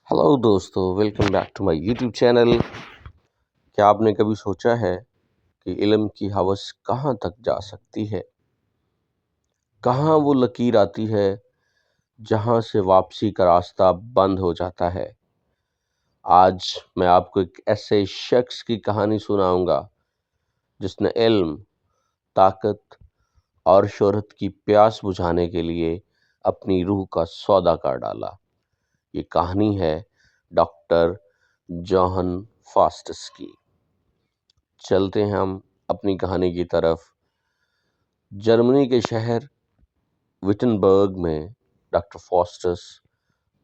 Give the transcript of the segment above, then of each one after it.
Hello دوستو، welcome back to my YouTube channel. کیا آپ نے کبھی سوچا ہے کہ علم کی ہوس کہاں تک جا سکتی ہے؟ کہاں وہ لکیر آتی ہے جہاں سے واپسی کا راستہ بند ہو جاتا ہے؟ آج میں آپ کو ایک ایسے شخص کی کہانی سناؤں گا جس نے علم، طاقت اور شہرت کی پیاس بجھانے کے لیے اپنی روح کا سودا کر ڈالا۔ یہ کہانی ہے ڈاکٹر جوہن فاسٹس کی۔ چلتے ہیں ہم اپنی کہانی کی طرف۔ جرمنی کے شہر وٹنبرگ میں ڈاکٹر فاسٹس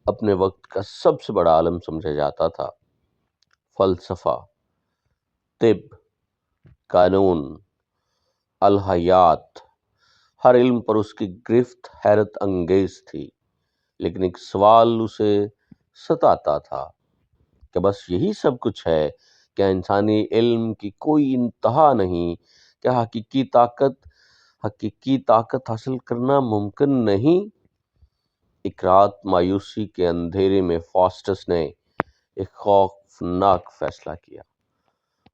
اپنے وقت کا سب سے بڑا عالم سمجھا جاتا تھا۔ فلسفہ، طب، قانون، الہیات، ہر علم پر اس کی گرفت حیرت انگیز تھی۔ لیکن ایک سوال اسے ستاتا تھا کہ بس یہی سب کچھ ہے؟ کیا انسانی علم کی کوئی انتہا نہیں؟ کیا حقیقی طاقت حاصل کرنا ممکن نہیں؟ ایک رات مایوسی کے اندھیرے میں فاسٹس نے ایک خوفناک فیصلہ کیا۔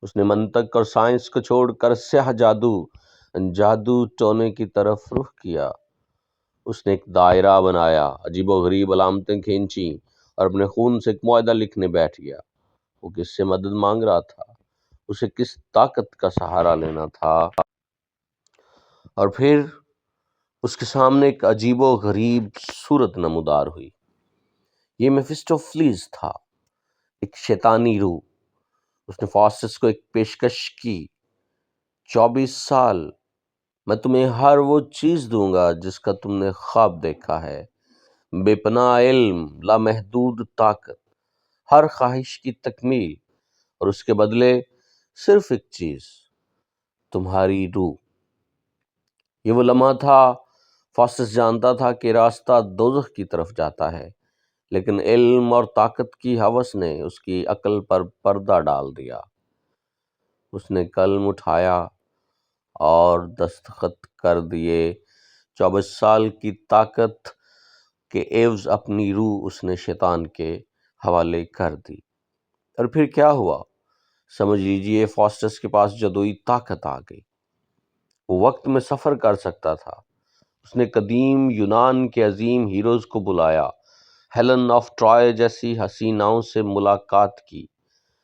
اس نے منطق اور سائنس کو چھوڑ کر سیاہ جادو ٹونے کی طرف رخ کیا۔ اس نے ایک دائرہ بنایا، عجیب و غریب علامتیں کھینچی اور اپنے خون سے ایک معاہدہ لکھنے بیٹھ گیا۔ وہ کس سے مدد مانگ رہا تھا؟ اسے کس طاقت کا سہارا لینا تھا؟ اور پھر اس کے سامنے ایک عجیب و غریب صورت نمودار ہوئی۔ یہ میفسٹوفیلز تھا، ایک شیطانی روح۔ اس نے فاسٹس کو ایک پیشکش کی۔ 24 سال میں تمہیں ہر وہ چیز دوں گا جس کا تم نے خواب دیکھا ہے، بے پناہ علم، لامحدود طاقت، ہر خواہش کی تکمیل، اور اس کے بدلے صرف ایک چیز، تمہاری روح۔ یہ وہ لمحہ تھا۔ فاسٹس جانتا تھا کہ راستہ دوزخ کی طرف جاتا ہے، لیکن علم اور طاقت کی ہوس نے اس کی عقل پر پردہ ڈال دیا۔ اس نے قلم اٹھایا اور دستخط کر دیے۔ 24 سال کی طاقت کے عوض اپنی روح اس نے شیطان کے حوالے کر دی۔ اور پھر کیا ہوا؟ سمجھ لیجئے، فاسٹس کے پاس جادوئی طاقت آ گئی۔ وہ وقت میں سفر کر سکتا تھا۔ اس نے قدیم یونان کے عظیم ہیروز کو بلایا، ہیلن آف ٹرائے جیسی حسیناؤں سے ملاقات کی،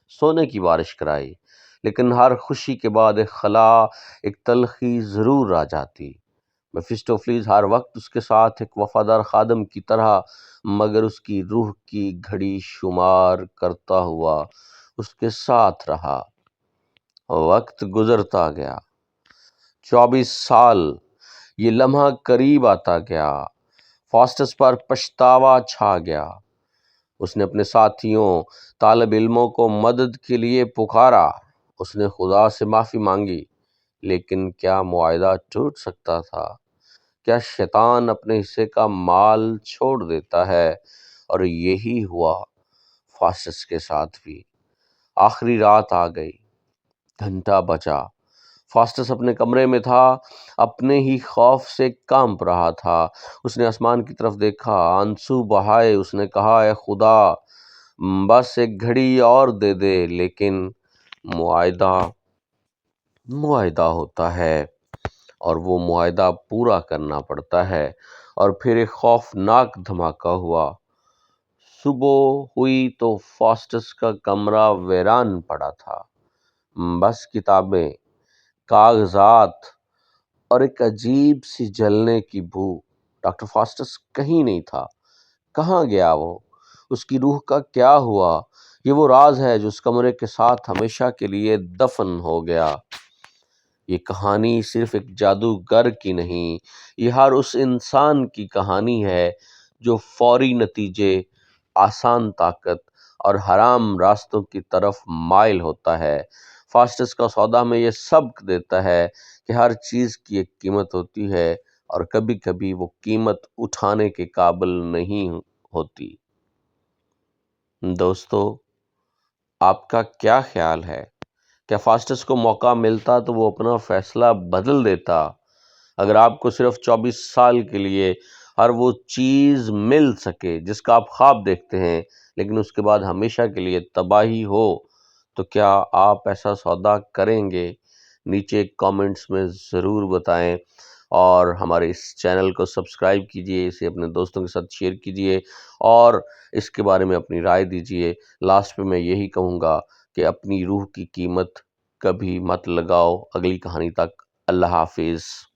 سونے کی بارش کرائی۔ لیکن ہر خوشی کے بعد ایک خلا، ایک تلخی ضرور آ جاتی۔ میفسٹوفیلز ہر وقت اس کے ساتھ ایک وفادار خادم کی طرح، مگر اس کی روح کی گھڑی شمار کرتا ہوا اس کے ساتھ رہا۔ وقت گزرتا گیا، 24 سال، یہ لمحہ قریب آتا گیا۔ فاسٹس پر پچھتاوا چھا گیا۔ اس نے اپنے ساتھیوں، طالب علموں کو مدد کے لیے پکارا۔ اس نے خدا سے معافی مانگی، لیکن کیا معاہدہ ٹوٹ سکتا تھا؟ کیا شیطان اپنے حصے کا مال چھوڑ دیتا ہے؟ اور یہی ہوا فاسٹس کے ساتھ بھی۔ آخری رات آ گئی، گھنٹہ بجا۔ فاسٹس اپنے کمرے میں تھا، اپنے ہی خوف سے کانپ رہا تھا۔ اس نے آسمان کی طرف دیکھا، آنسو بہائے۔ اس نے کہا، اے خدا، بس ایک گھڑی اور دے دے۔ لیکن معاہدہ ہوتا ہے، اور وہ معاہدہ پورا کرنا پڑتا ہے۔ اور پھر ایک خوفناک دھماکہ ہوا۔ صبح ہوئی تو فاسٹس کا کمرہ ویران پڑا تھا۔ بس کتابیں، کاغذات اور ایک عجیب سی جلنے کی بو۔ ڈاکٹر فاسٹس کہیں نہیں تھا۔ کہاں گیا وہ؟ اس کی روح کا کیا ہوا؟ یہ وہ راز ہے جو اس کمرے کے ساتھ ہمیشہ کے لیے دفن ہو گیا۔ یہ کہانی صرف ایک جادوگر کی نہیں، یہ ہر اس انسان کی کہانی ہے جو فوری نتیجے، آسان طاقت اور حرام راستوں کی طرف مائل ہوتا ہے۔ فاسٹس کا سودا میں یہ سبق دیتا ہے کہ ہر چیز کی ایک قیمت ہوتی ہے، اور کبھی کبھی وہ قیمت اٹھانے کے قابل نہیں ہوتی۔ دوستو، آپ کا کیا خیال ہے؟ کیا فاسٹس کو موقع ملتا تو وہ اپنا فیصلہ بدل دیتا؟ اگر آپ کو صرف 24 سال کے لیے ہر وہ چیز مل سکے جس کا آپ خواب دیکھتے ہیں، لیکن اس کے بعد ہمیشہ کے لیے تباہی ہو، تو کیا آپ ایسا سودا کریں گے؟ نیچے کامنٹس میں ضرور بتائیں، اور ہمارے اس چینل کو سبسکرائب کیجئے، اسے اپنے دوستوں کے ساتھ شیئر کیجئے اور اس کے بارے میں اپنی رائے دیجئے۔ لاسٹ پہ میں یہی کہوں گا کہ اپنی روح کی قیمت کبھی مت لگاؤ۔ اگلی کہانی تک اللہ حافظ۔